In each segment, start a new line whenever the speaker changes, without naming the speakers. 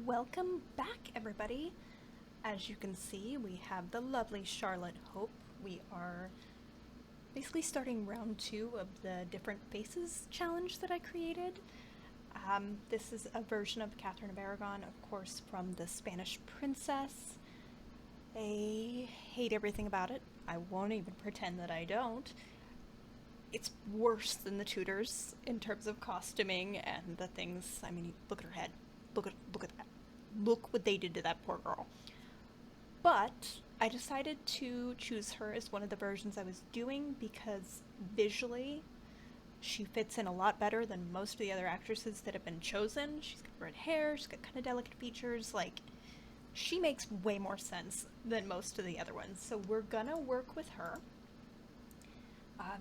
Welcome back, everybody. As you can see, we have the lovely Charlotte Hope. We are basically starting round 2 of the different faces challenge that I created. This is a version of Catherine of Aragon, of course, from the Spanish Princess. I hate everything about it. I won't even pretend that I don't. It's worse than the Tudors in terms of costuming and the things. I mean, look at her head. Look at that. Look what they did to that poor girl. But I decided to choose her as one of the versions I was doing because visually she fits in a lot better than most of the other actresses that have been chosen. She's got red hair, she's got kind of delicate features, like she makes way more sense than most of the other ones. So we're gonna work with her.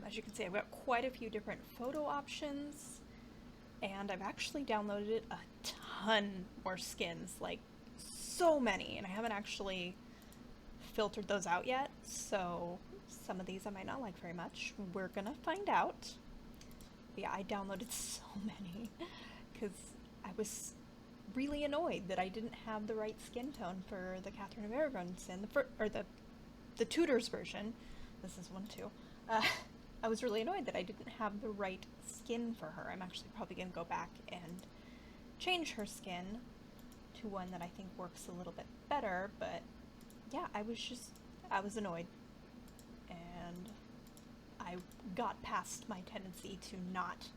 As you can see, I've got quite a few different photo options, and I've actually downloaded a ton more skins, like so many, and I haven't actually filtered those out yet, so some of these I might not like very much. We're gonna find out. But yeah, I downloaded so many because I was really annoyed that I didn't have the right skin tone for the Catherine of Aragon skin, the Tudors version. This is one too. I was really annoyed that I didn't have the right skin for her. I'm actually probably going to go back and change her skin to one that I think works a little bit better, but yeah, I was annoyed. And I got past my tendency to not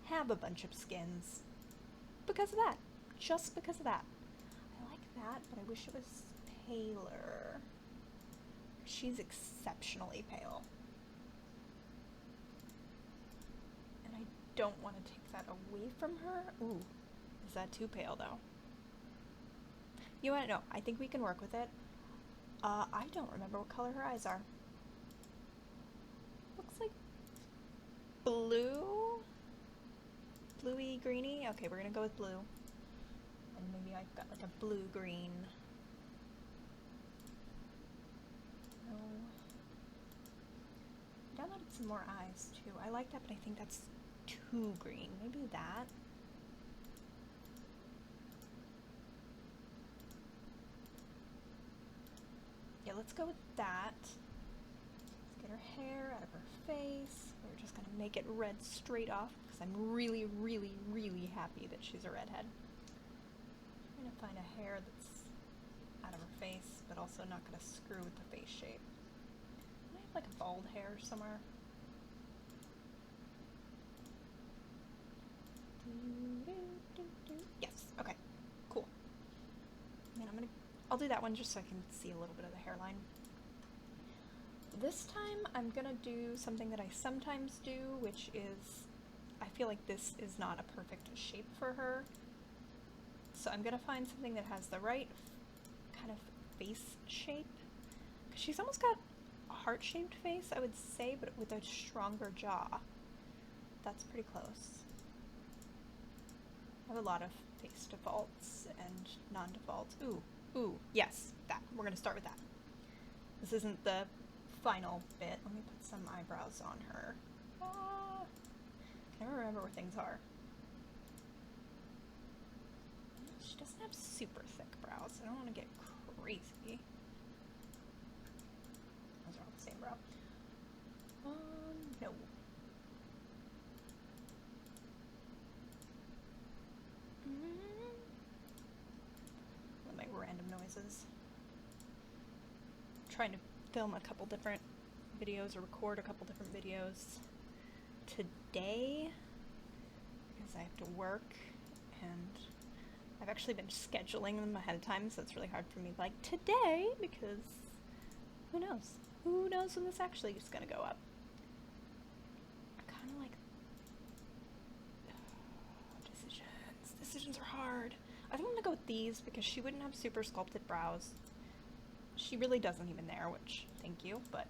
have a bunch of skins because of that. Just because of that. I like that, but I wish it was paler. She's exceptionally pale. I don't want to take that away from her. Ooh, is that too pale though? You want to know? I think we can work with it. I don't remember what color her eyes are. Looks like blue? Bluey greeny? Okay, we're gonna go with blue. And maybe I've got like a blue green. No. I downloaded some more eyes too. I like that, but I think that's too green. Maybe that. Yeah, let's go with that. Let's get her hair out of her face. We're just gonna make it red straight off because I'm really, really, really happy that she's a redhead. I'm gonna find a hair that's out of her face, but also not gonna screw with the face shape. I have like a bald hair somewhere. Yes, okay, cool. I mean, I'll do that one just so I can see a little bit of the hairline. This time I'm gonna do something that I sometimes do, which is, I feel like this is not a perfect shape for her. So I'm gonna find something that has the right kind of face shape. Because she's almost got a heart-shaped face, I would say, but with a stronger jaw. That's pretty close. I have a lot of face defaults and non-defaults. Ooh, yes, that. We're gonna start with that. This isn't the final bit. Let me put some eyebrows on her. I can never remember where things are. She doesn't have super thick brows. I don't want to get crazy. Those are all the same brow. No. My random noises. I'm trying to film a couple different videos or record a couple different videos today because I have to work, and I've actually been scheduling them ahead of time, so it's really hard for me like today because who knows? Who knows when this actually is gonna go up? I kind of like decisions are hard. I think I'm gonna go with these because she wouldn't have super sculpted brows. She really doesn't even there, which, thank you, but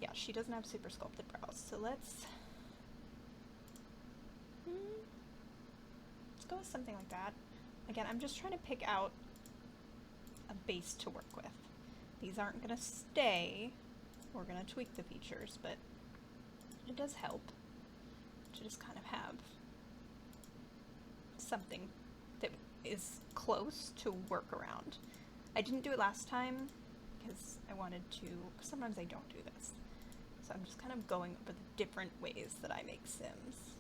yeah, she doesn't have super sculpted brows. So let's go with something like that. Again, I'm just trying to pick out a base to work with. These aren't gonna stay. We're gonna tweak the features, but it does help to just kind of have something that is close to work around. I didn't do it last time because I wanted to, sometimes I don't do this. So I'm just kind of going over the different ways that I make Sims.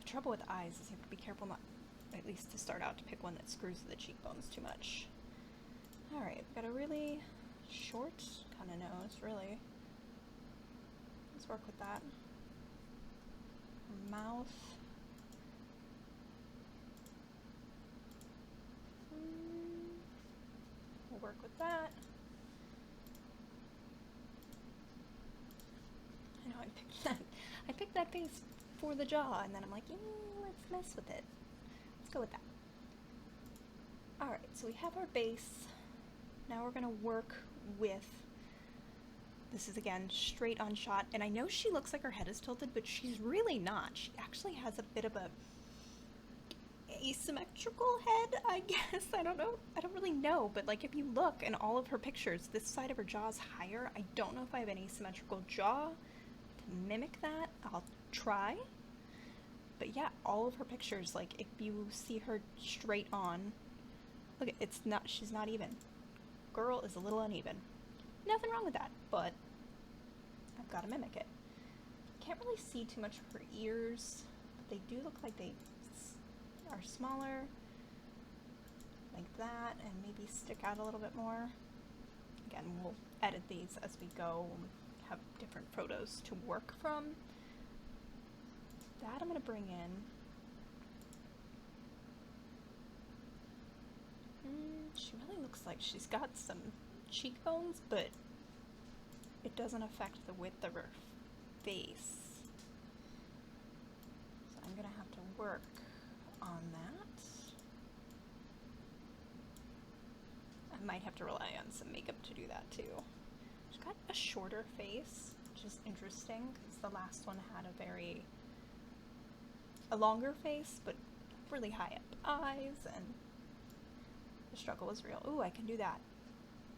The trouble with eyes is you have to be careful not, at least to start out, to pick one that screws the cheekbones too much. Alright, we've got a really short kind of nose, really. Let's work with that. Mouth. We'll work with that. I know I picked that face for the jaw, and then I'm like, let's mess with it. Let's go with that. Alright, so we have our base. Now we're gonna work with, this is again straight on shot, and I know she looks like her head is tilted, but she's really not. She actually has a bit of a asymmetrical head, I guess. I don't know. I don't really know, but like if you look in all of her pictures, this side of her jaw is higher. I don't know if I have an asymmetrical jaw to mimic that. I'll try. But yeah, all of her pictures, like if you see her straight on, look, it's not, she's not even. Girl is a little uneven. Nothing wrong with that, but I've got to mimic it. Can't really see too much of her ears, but they do look like they are smaller, like that, and maybe stick out a little bit more. Again, we'll edit these as we go and have different photos to work from. That I'm going to bring in. She really looks like she's got some cheekbones, but it doesn't affect the width of her face. So I'm going to have to work on that. I might have to rely on some makeup to do that too. She's got a shorter face, which is interesting because the last one had a longer face, but really high up eyes, and the struggle was real. Ooh, I can do that.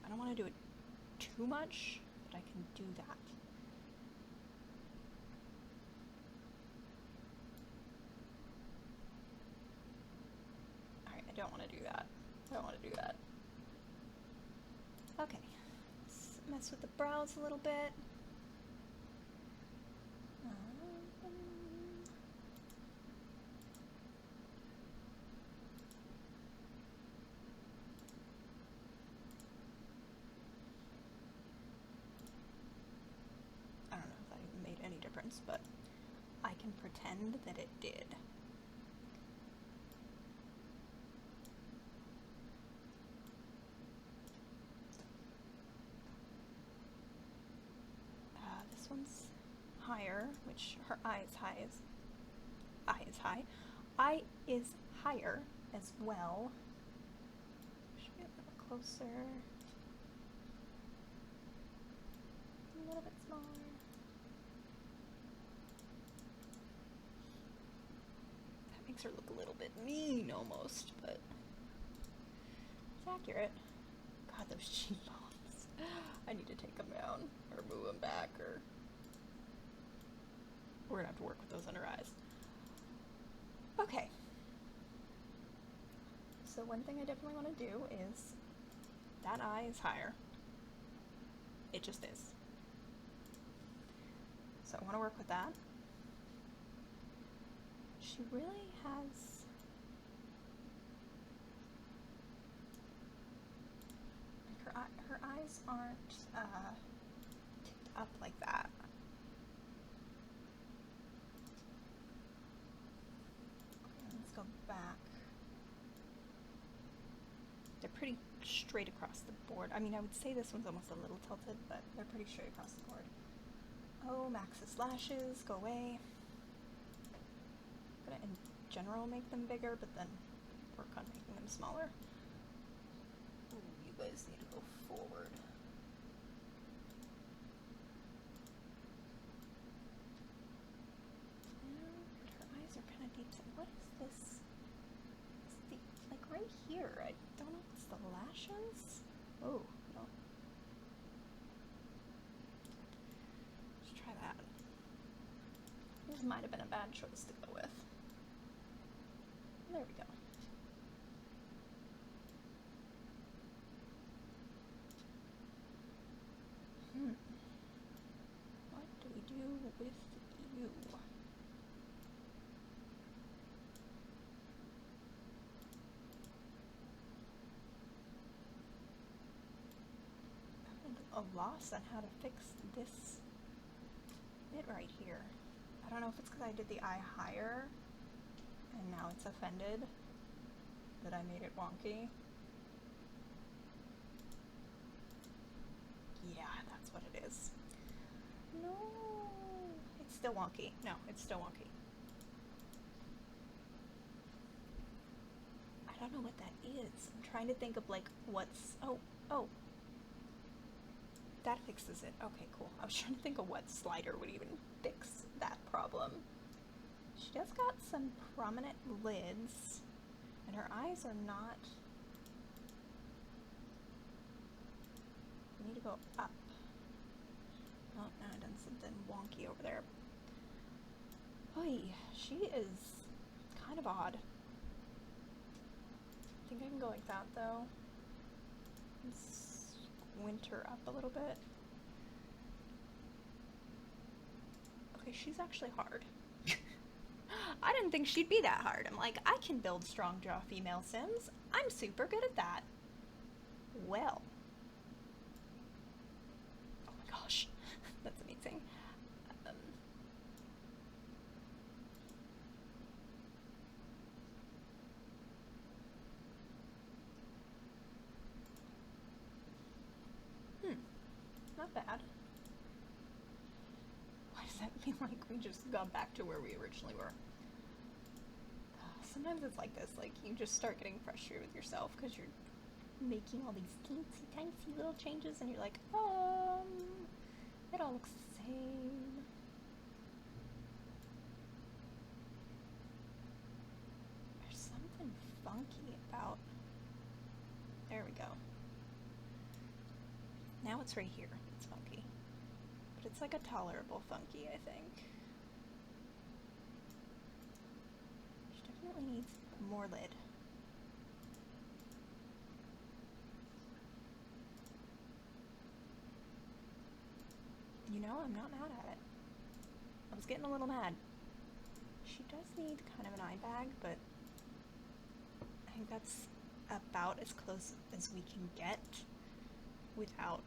I don't want to do it too much, but I can do that. Alright, I don't want to do that. I don't want to do that. Okay. Let's mess with the brows a little bit. I don't know if that even made any difference, but I can pretend that it did. This one's higher, which her eye is high. Eye is higher as well. Should be a little closer. A little bit smaller. That makes her look a little bit mean almost, but it's accurate. God, those cheekbones. I need to take them down or move them back, or we're gonna have to work with those under eyes. Okay. So one thing I definitely want to do is, that eye is higher. It just is. So I want to work with that. She really has, like her eyes aren't tipped up like that. Okay, let's go back. They're pretty straight across the board. I mean, I would say this one's almost a little tilted, but they're pretty straight across the board. Oh, Max's lashes, go away. I'm gonna, in general, make them bigger, but then work on making them smaller. Ooh, you guys need to go forward. And her eyes are kind of deep set. What is this? It's the, like right here. I don't know if it's the lashes. Oh, no. Let's try that. This might have been a bad choice to go with. There we go. loss on how to fix this bit right here. I don't know if it's because I did the eye higher and now it's offended that I made it wonky. Yeah, that's what it is. No, it's still wonky. No, it's still wonky. I don't know what that is. I'm trying to think of like what's, oh. That fixes it. Okay, cool. I was trying to think of what slider would even fix that problem. She does got some prominent lids, and her eyes are not... I need to go up. Oh, now I've done something wonky over there. Oy, she is kind of odd. I think I can go like that, though. Squint her up a little bit. Okay, she's actually hard. I didn't think she'd be that hard. I'm like, I can build strong jaw female Sims. I'm super good at that. Well. Oh my gosh. That's amazing. Not bad. Why does that feel like we just got back to where we originally were? Sometimes it's like this, like you just start getting frustrated with yourself because you're making all these teensy tiny little changes and you're like, it all looks the same. There's something funky about... There we go. Now it's right here. It's funky. But it's like a tolerable funky, I think. She definitely needs more lid. You know, I'm not mad at it. I was getting a little mad. She does need kind of an eye bag, but I think that's about as close as we can get without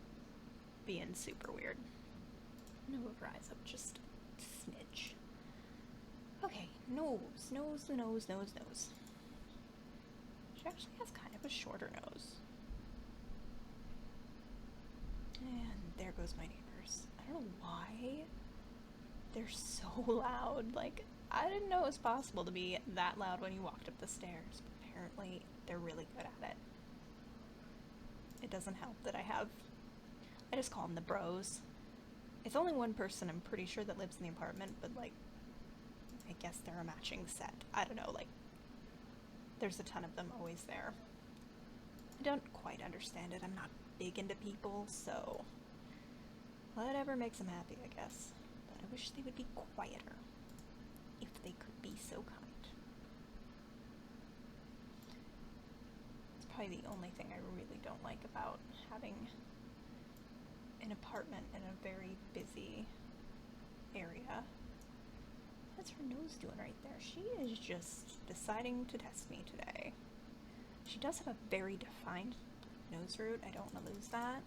being super weird. I'm gonna move her eyes up just a smidge. Okay, nose. She actually has kind of a shorter nose. And there goes my neighbors. I don't know why they're so loud. Like, I didn't know it was possible to be that loud when you walked up the stairs, but apparently they're really good at it. It doesn't help that I just call them the bros. It's only one person, I'm pretty sure, that lives in the apartment, but like, I guess they're a matching set. I don't know, like, there's a ton of them always there. I don't quite understand it. I'm not big into people, so whatever makes them happy, I guess. But I wish they would be quieter, if they could be so kind. It's probably the only thing I really don't like about having an apartment in a very busy area. What's her nose doing right there? She is just deciding to test me today. She does have a very defined nose root. I don't want to lose that.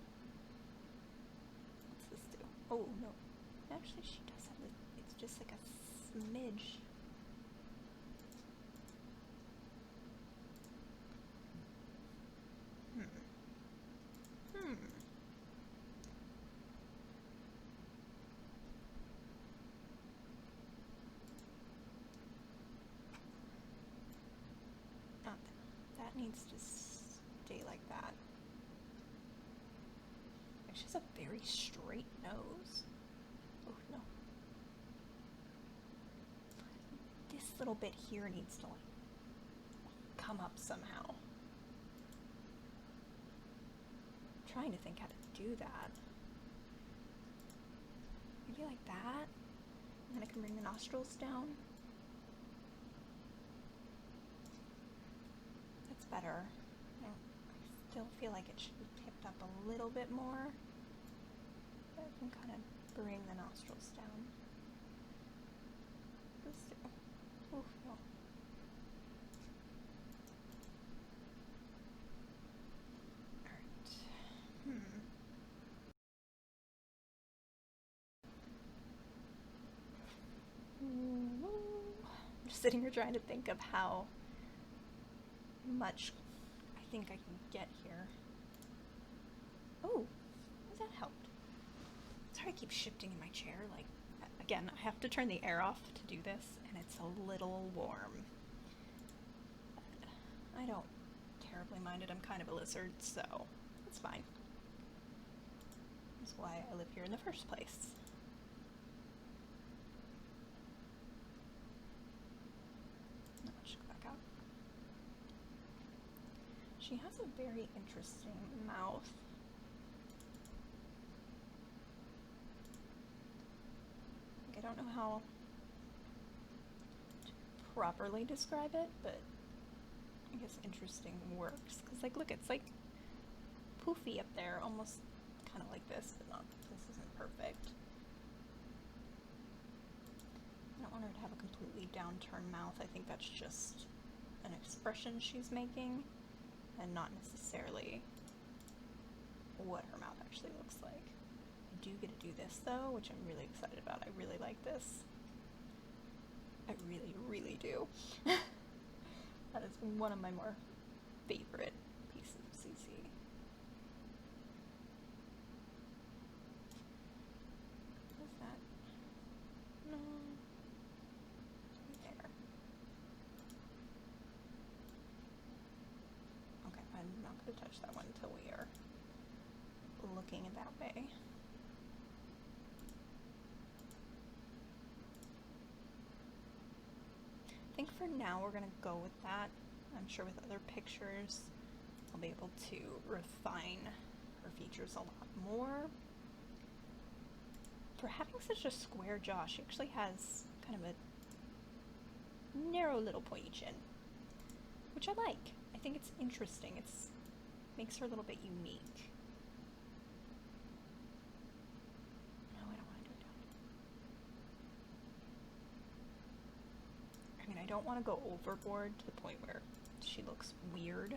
What's this do? Oh, no. Actually, she does have the... It's just like a smidge. That needs to stay like that. She has a very straight nose. Oh no. This little bit here needs to like come up somehow. I'm trying to think how to do that. Maybe like that. And then I can bring the nostrils down. Better. I still feel like it should be tipped up a little bit more. But I can kind of bring the nostrils down. Let's do. Oof, no. Alright. sitting here trying to think of how much I think I can get here. Oh, that helped. Sorry I keep shifting in my chair. Like, again, I have to turn the air off to do this, and it's a little warm. But I don't terribly mind it. I'm kind of a lizard, so it's fine. That's why I live here in the first place. No, I should go back out. She has a very interesting mouth. I don't know how to properly describe it, but I guess interesting works. Because, like, look, it's like poofy up there, almost kind of like this, but not, this isn't perfect. I don't want her to have a completely downturned mouth. I think that's just an expression she's making, and not necessarily what her mouth actually looks like. I do get to do this though, which I'm really excited about. I really like this. I really, really do. That is one of my more favorite pieces of CC. What is that? No. There. Okay, I'm not going to touch that one until we are looking in that way. I think for now we're going to go with that. I'm sure with other pictures I'll be able to refine her features a lot more. For having such a square jaw, she actually has kind of a narrow little pointy chin, which I like. I think it's interesting. It makes her a little bit unique. No, I don't want to do it down. I mean, I don't want to go overboard to the point where she looks weird,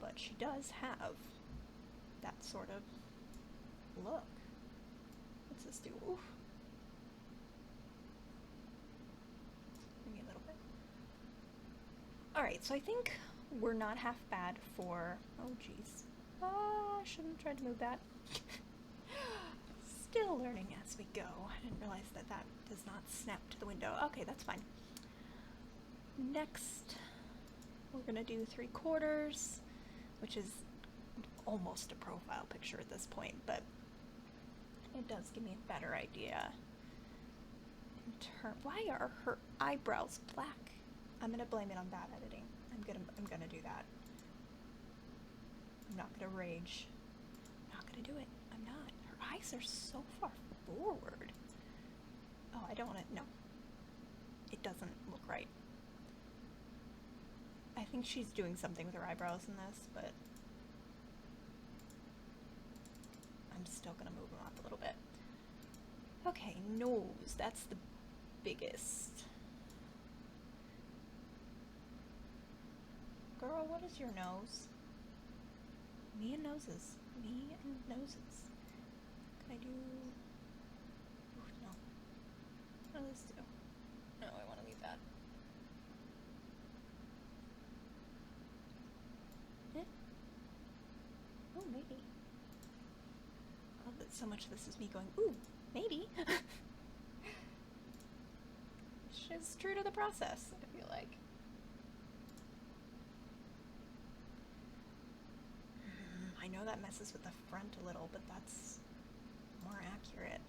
but she does have that sort of look. What's this do? Oof. Maybe a little bit. Alright, so I think we're not half bad for... Oh, jeez. I shouldn't have tried to move that. Still learning as we go. I didn't realize that that does not snap to the window. Okay, that's fine. Next, we're going to do 3/4, which is almost a profile picture at this point, but it does give me a better idea. Why are her eyebrows black? I'm going to blame it on bad editing. I'm gonna do that. I'm not gonna rage. I'm not gonna do it. I'm not. Her eyes are so far forward. Oh, I don't want to. No. It doesn't look right. I think she's doing something with her eyebrows in this, but I'm still gonna move them up a little bit. Okay, nose. That's the biggest. Girl, what is your nose? Me and noses. Me and noses. Can I do... Ooh, no. What does this do? No, I want to leave that. Eh? Oh, maybe. I love that so much this is me going, ooh, maybe. She's true to the process, I feel like. I know that messes with the front a little, but that's more accurate.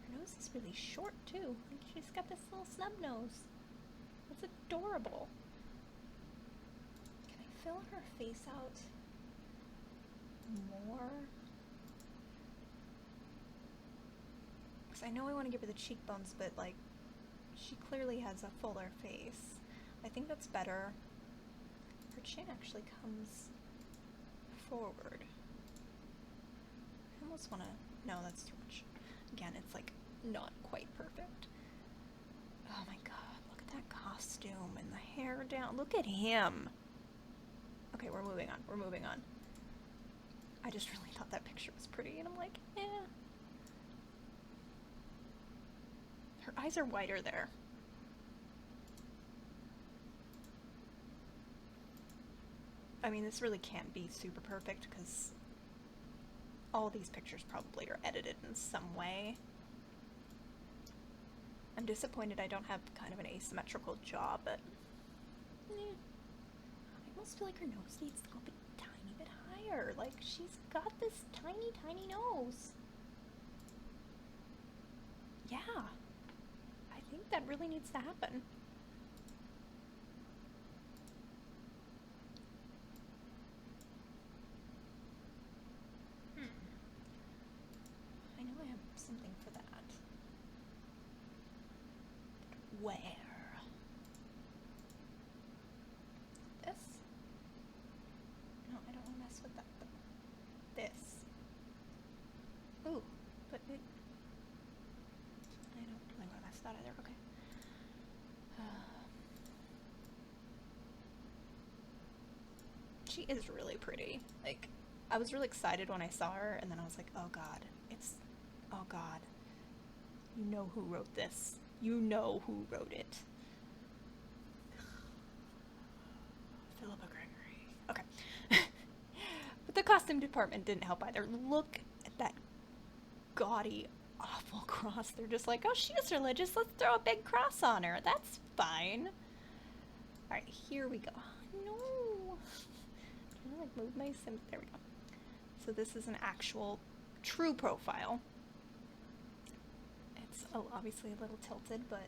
Her nose is really short, too. Like, she's got this little snub nose. That's adorable. Can I fill her face out more? Because I know I want to give her the cheekbones, but, like, she clearly has a fuller face. I think that's better. Her chin actually comes forward. I almost want to... No, that's too much. Again, it's like not quite perfect. Oh my god, look at that costume and the hair down. Look at him. Okay, we're moving on. We're moving on. I just really thought that picture was pretty, and I'm like, eh. Her eyes are wider there. I mean, this really can't be super perfect because all these pictures probably are edited in some way. I'm disappointed I don't have kind of an asymmetrical jaw, but I almost feel like her nose needs to go a tiny bit higher. Like, she's got this tiny, tiny nose. Yeah. I think that really needs to happen. I know I have something for that. Where? This? No, I don't want to mess with that though. This. Ooh, but it... I don't really want to mess with that either. Okay. She is really pretty. Like, I was really excited when I saw her, and then I was like, oh god, oh god. You know who wrote this. You know who wrote it. Philippa Gregory. Okay. But the costume department didn't help either. Look at that gaudy, awful cross. They're just like, oh, she's religious. Let's throw a big cross on her. That's fine. Alright, here we go. No. Can I, like, move my sim? There we go. So this is an actual, true profile. It's obviously a little tilted, but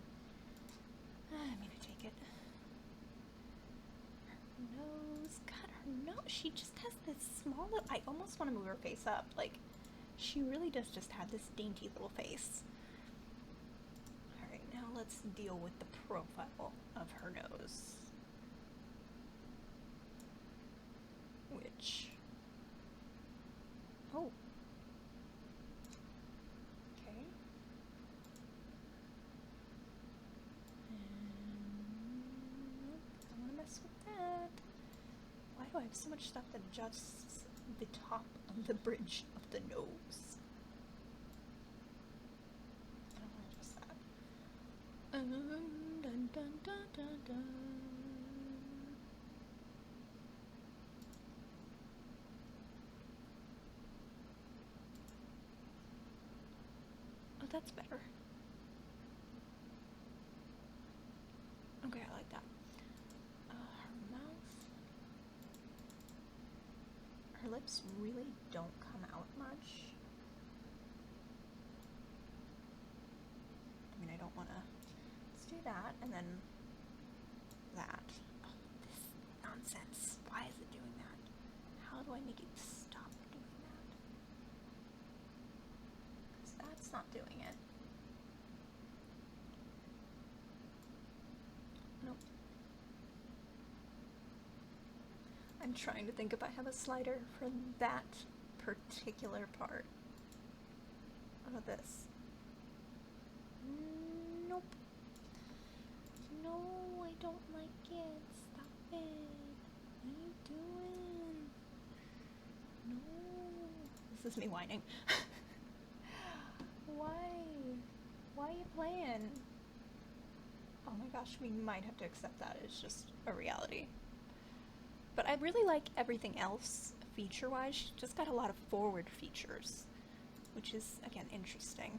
I'm gonna take it. Her nose. God, her nose. She just has this small little... I almost want to move her face up. Like, she really does just have this dainty little face. Alright, now let's deal with the profile of her nose. Which... Oh. Okay. Don't want to mess with that. Why do I have so much stuff that adjusts the top of the bridge of the nose? I don't want to adjust that. Dun, dun, dun, dun, dun. Oh, that's better. Okay, I like that. Her mouth. Her lips really don't come out much. I mean, I don't want to... Let's do that, and then that. Oh, this nonsense. Why is it doing that? How do I make it stop doing that? Because that's not doing it. Nope. I'm trying to think if I have a slider for that particular part. How about this? Nope. No, I don't like it. Stop it. What are you doing? No. This is me whining. Why? Why are you playing? Oh my gosh, we might have to accept that. It's just a reality. But I really like everything else feature-wise. She's just got a lot of forward features, which is, again, interesting.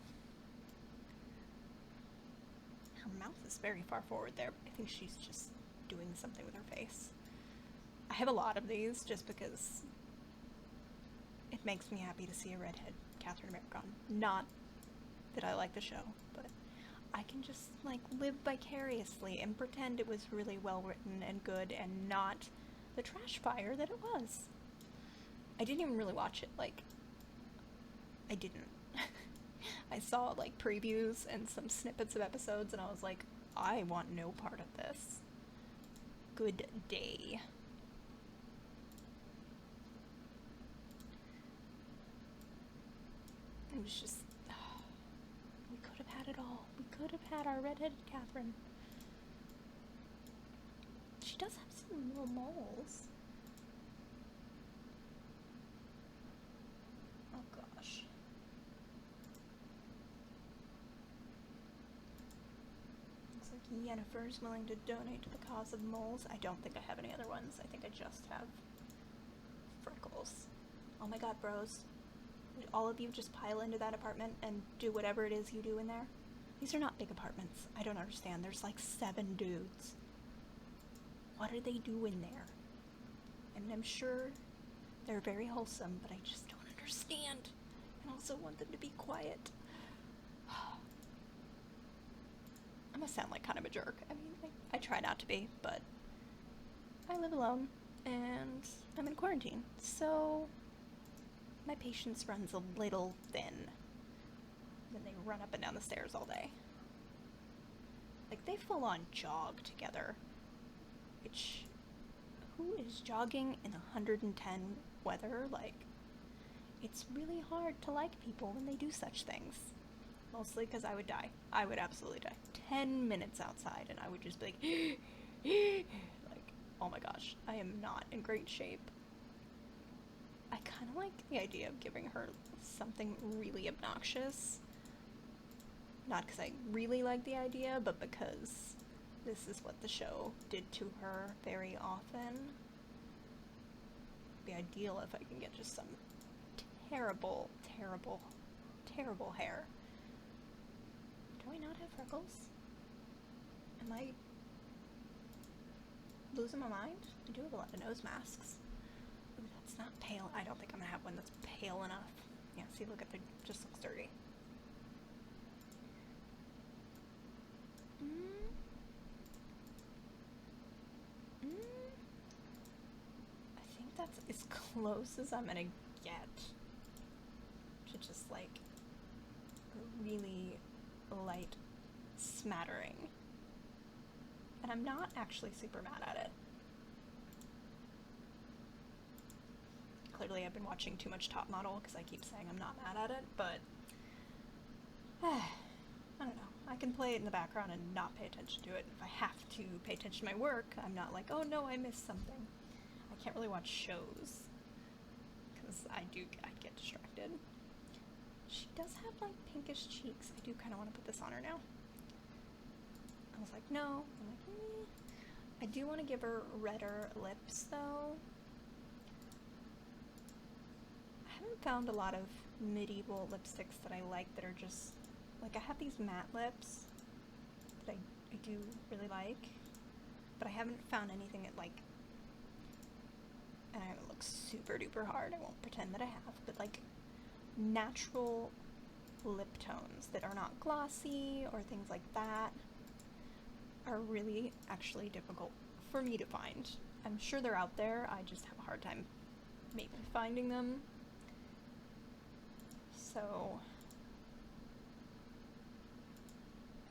Her mouth is very far forward there. I think she's just doing something with her face. I have a lot of these just because it makes me happy to see a redhead Catherine of Aragon. Not that I like the show, but I can just, like, live vicariously and pretend it was really well written and good and not the trash fire that it was. I didn't even really watch it, like, I didn't. I saw, like, previews and some snippets of episodes, and I was like, I want no part of this. Good day. It was just... we could have had it all. We could have had our redheaded Catherine. She does have some little moles. Oh gosh. Looks like Yennefer's willing to donate to the cause of moles. I don't think I have any other ones. I think I just have Freckles. Oh my god, bros. Would all of you just pile into that apartment and do whatever it is you do in there? These are not big apartments. I don't understand. There's like 7 dudes. What do they do in there? I mean, I'm sure they're very wholesome, but I just don't understand. I also want them to be quiet. I'm gonna sound like kind of a jerk. I mean, I try not to be, but I live alone, and I'm in quarantine, so my patience runs a little thin. Then they run up and down the stairs all day. Like, they full on jog together. Which, who is jogging in 110 weather? Like, it's really hard to like people when they do such things. Mostly because I would die. I would absolutely die. 10 minutes outside and I would just be like, like, oh my gosh, I am not in great shape. I kind of like the idea of giving her something really obnoxious. Not because I really like the idea, but because this is what the show did to her very often. It'd be ideal if I can get just some terrible, terrible, terrible hair. Do I not have freckles? Am I losing my mind? I do have a lot of nose masks. Ooh, that's not pale. I don't think I'm gonna have one that's pale enough. Yeah, see, look at it, just looks dirty. I think that's as close as I'm gonna get to just like a really light smattering. And I'm not actually super mad at it. Clearly I've been watching too much Top Model because I keep saying I'm not mad at it, but I don't know. I can play it in the background and not pay attention to it. If I have to pay attention to my work, I'm not like, oh no, I missed something. I can't really watch shows because I get distracted. She does have like pinkish cheeks. I do kind of want to put this on her now. I was like, no. I'm like, I do want to give her redder lips though. I haven't found a lot of medieval lipsticks that I like that are just like, I have these matte lips that I do really like, but I haven't found anything that like, and I haven't looked super duper hard, I won't pretend that I have, but like natural lip tones that are not glossy or things like that are really actually difficult for me to find. I'm sure they're out there, I just have a hard time maybe finding them. So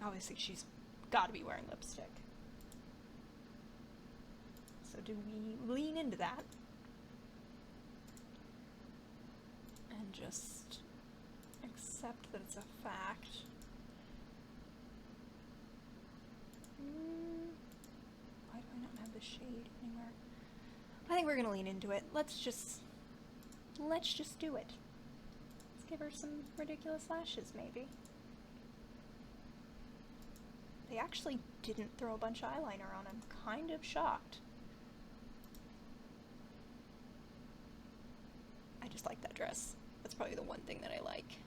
obviously she's got to be wearing lipstick. So do we lean into that and just accept that it's a fact? Why do I not have the shade anywhere? I think we're gonna lean into it. Let's just do it. Let's give her some ridiculous lashes, maybe. They actually didn't throw a bunch of eyeliner on. I'm kind of shocked. I just like that dress. That's probably the one thing that I like.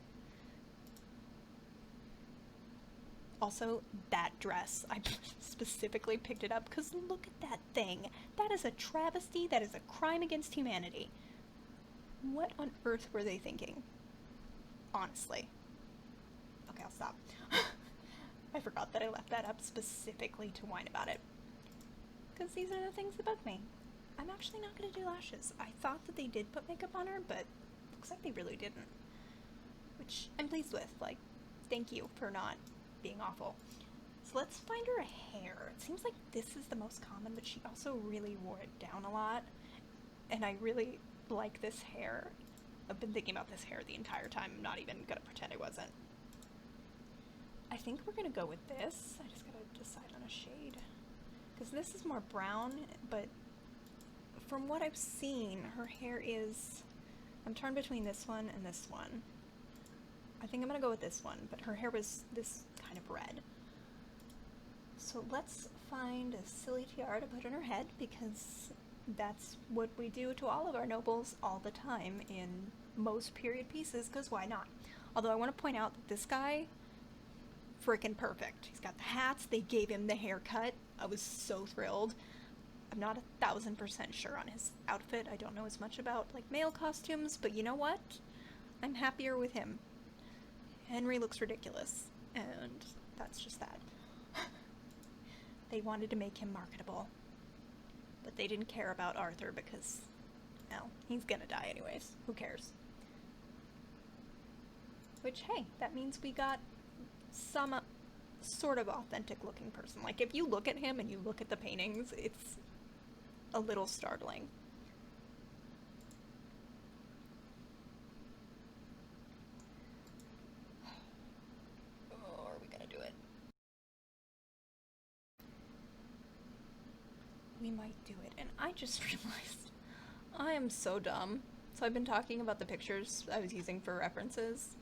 Also, that dress, I specifically picked it up because look at that thing. That is a travesty. That is a crime against humanity. What on earth were they thinking? Honestly. Okay, I'll stop. I forgot that I left that up specifically to whine about it. Because these are the things that bug me. I'm actually not going to do lashes. I thought that they did put makeup on her, but looks like they really didn't. Which I'm pleased with. Like, thank you for not being awful. So let's find her a hair. It seems like this is the most common, but she also really wore it down a lot. And I really like this hair. I've been thinking about this hair the entire time. I'm not even going to pretend I wasn't. I think we're going to go with this. I just got to decide on a shade. Because this is more brown, but from what I've seen, her hair is... I'm torn between this one and this one. I think I'm going to go with this one, but her hair was this kind of red. So let's find a silly tiara to put on her head, because That's what we do to all of our nobles all the time in most period pieces, because why not? Although I want to point out that this guy, freaking perfect. He's got the hats, they gave him the haircut. I was so thrilled. I'm not 1,000% sure on his outfit. I don't know as much about, like, male costumes, but you know what? I'm happier with him. Henry looks ridiculous, and that's just that. They wanted to make him marketable, but they didn't care about Arthur because, well, he's gonna die anyways. Who cares? Which, hey, that means we got some sort of authentic looking person. Like, if you look at him and you look at the paintings, it's a little startling. Oh, are we gonna do it? We might do it. And I just realized I am so dumb. So I've been talking about the pictures I was using for references,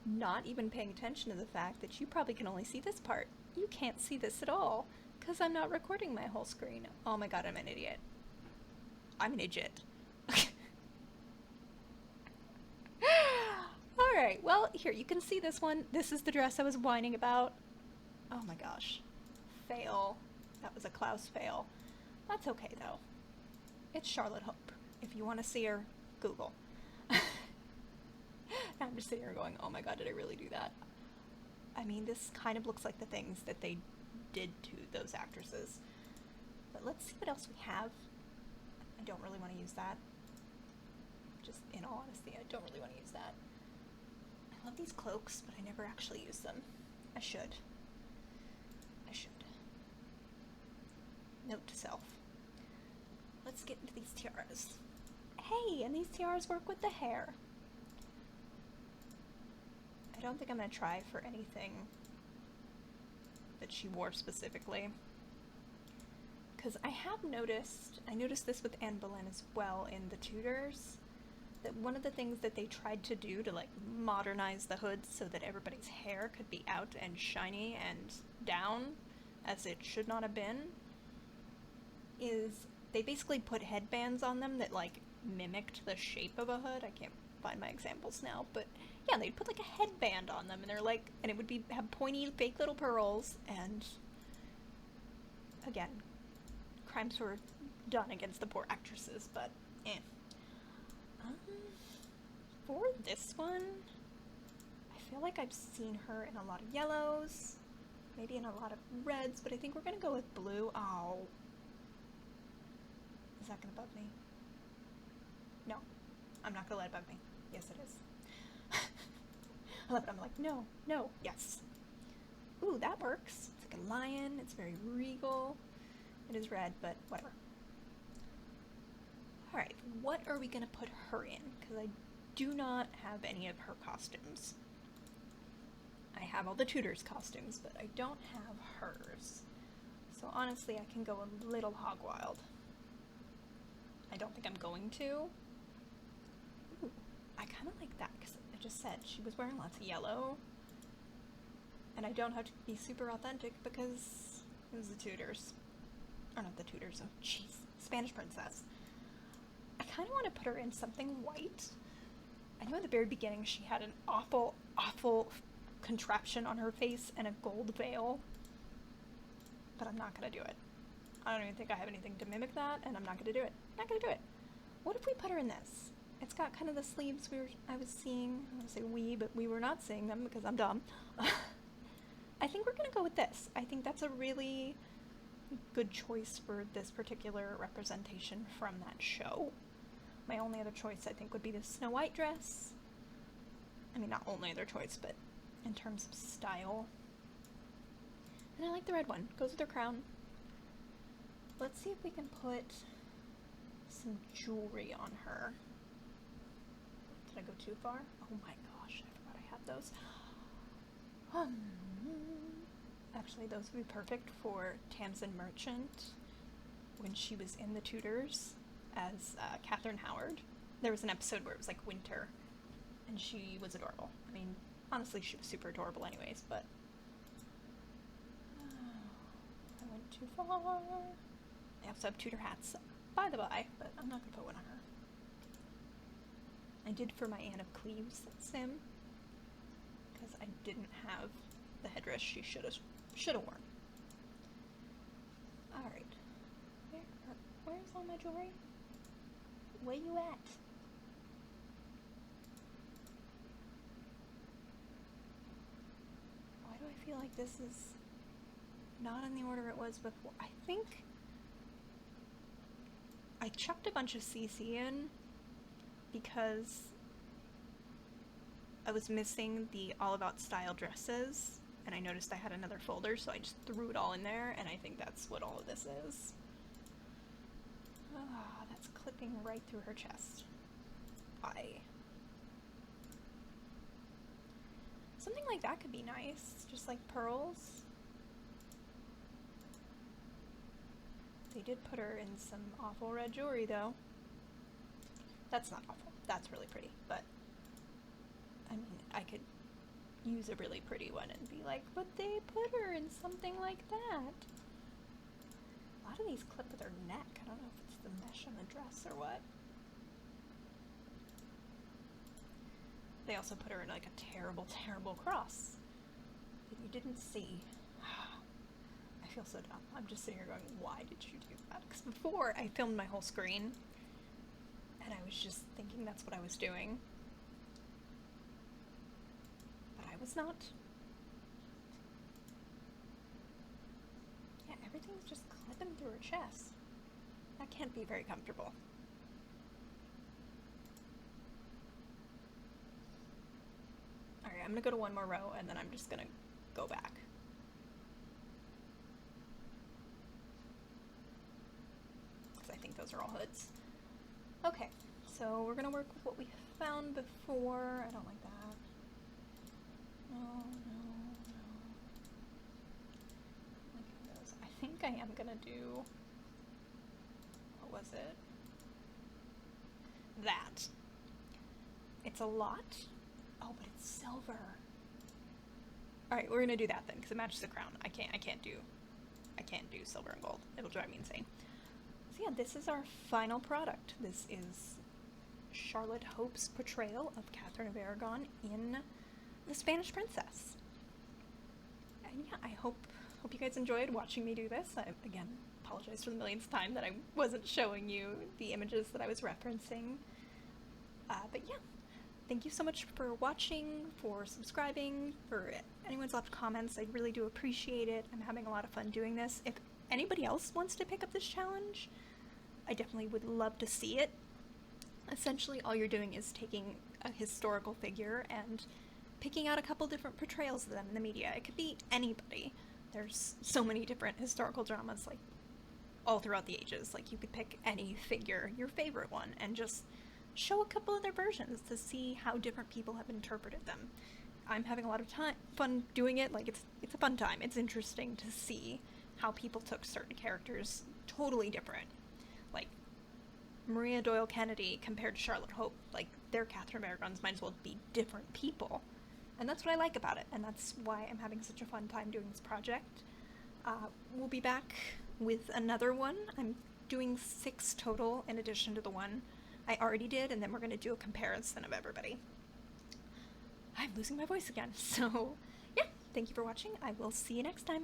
not even paying attention to the fact that you probably can only see this part. You can't see this at all, because I'm not recording my whole screen. Oh my god, I'm an idiot. I'm an idiot. Alright, well, here, you can see this one. This is the dress I was whining about. Oh my gosh. Fail. That was a Klaus fail. That's okay, though. It's Charlotte Hope. If you want to see her, Google. I'm just sitting here going, oh my god, did I really do that? I mean, this kind of looks like the things that they did to those actresses. But let's see what else we have. I don't really want to use that. Just in all honesty, I don't really want to use that. I love these cloaks, but I never actually use them. I should. I should. Note to self. Let's get into these tiaras. Hey, and these tiaras work with the hair. I don't think I'm going to try for anything that she wore specifically. Because I have noticed, I noticed this with Anne Boleyn as well in the Tudors, that one of the things that they tried to do to like modernize the hoods so that everybody's hair could be out and shiny and down as it should not have been, is they basically put headbands on them that like mimicked the shape of a hood. I can't find my examples now, but yeah, they'd put like a headband on them and they're like, and it would be have pointy fake little pearls, and again, crimes were done against the poor actresses, but eh. For this one, I feel like I've seen her in a lot of yellows, maybe in a lot of reds, but I think we're gonna go with blue. Oh. Is that gonna bug me? No. I'm not gonna let it bug me. Yes, it is. I love it. I'm like, no, no, yes. Ooh, that works. It's like a lion. It's very regal. It is red, but whatever. Alright, what are we gonna put her in? Because I do not have any of her costumes. I have all the Tudors' costumes, but I don't have hers. So honestly, I can go a little hog wild. I don't think I'm going to. Ooh, I kind of like that, because I just said she was wearing lots of yellow. And I don't have to be super authentic because it was the Tudors. Or not the Tudors, oh jeez. Spanish princess. I kind of want to put her in something white. I know at the very beginning she had an awful, awful contraption on her face and a gold veil. But I'm not going to do it. I don't even think I have anything to mimic that, and I'm not going to do it. Not going to do it. What if we put her in this? It's got kind of the sleeves I was seeing. I want to say we, but we were not seeing them because I'm dumb. I think we're going to go with this. I think that's a really good choice for this particular representation from that show. My only other choice, I think, would be the Snow White dress. I mean, not only other choice, but in terms of style. And I like the red one. Goes with her crown. Let's see if we can put some jewelry on her. Did I go too far? Oh my gosh, I forgot I had those. Actually, those would be perfect for Tamsin Merchant when she was in the Tudors as Catherine Howard. There was an episode where it was like winter, and she was adorable. I mean, honestly, she was super adorable anyways, but I went too far. I also have Tudor hats. by the by, but I'm not gonna put one on her. I did for my Anne of Cleves sim, because I didn't have the headdress she should have worn. Alright. Where's all my jewelry? Where you at? Why do I feel like this is not in the order it was before? I think I chucked a bunch of CC in because I was missing the All About Style dresses, and I noticed I had another folder, so I just threw it all in there, and I think that's what all of this is. Ah, that's clipping right through her chest. Something like that could be nice, just like pearls. They did put her in some awful red jewelry, though. That's not awful. That's really pretty, but I mean, I could use a really pretty one and be like, but they put her in something like that. A lot of these clip with her neck. I don't know if it's the mesh on the dress or what. They also put her in like a terrible, terrible cross that you didn't see. I feel so dumb. I'm just sitting here going, why did you do that? Because before I filmed my whole screen and I was just thinking that's what I was doing. But I was not. Yeah, everything's just clipping through her chest. That can't be very comfortable. Alright, I'm gonna go to one more row and then I'm just gonna go back. Because I think those are all hoods. Okay, so we're gonna work with what we found before. I don't like that. No. Look at those. I think I am gonna do... What was it? That. It's a lot. Oh, but it's silver. Alright, we're gonna do that then, because it matches the crown. I can't do silver and gold. It'll drive me insane. So yeah, this is our final product. This is Charlotte Hope's portrayal of Catherine of Aragon in The Spanish Princess. And yeah, I hope you guys enjoyed watching me do this. I, again, apologize for the millionth time that I wasn't showing you the images that I was referencing. But yeah. Thank you so much for watching, for subscribing, for anyone's left comments. I really do appreciate it. I'm having a lot of fun doing this. If anybody else wants to pick up this challenge, I definitely would love to see it. Essentially, all you're doing is taking a historical figure and picking out a couple different portrayals of them in the media. It could be anybody. There's so many different historical dramas, like, all throughout the ages. Like, you could pick any figure, your favorite one, and just show a couple of their versions to see how different people have interpreted them. I'm having a lot of fun doing it. Like, it's a fun time. It's interesting to see how people took certain characters totally different. Like, Maria Doyle Kennedy compared to Charlotte Hope. Like, their Catherine of Aragons might as well be different people. And that's what I like about it, and that's why I'm having such a fun time doing this project. We'll be back with another one. I'm doing 6 total in addition to the one I already did, and then we're going to do a comparison of everybody. I'm losing my voice again, so yeah, thank you for watching. I will see you next time.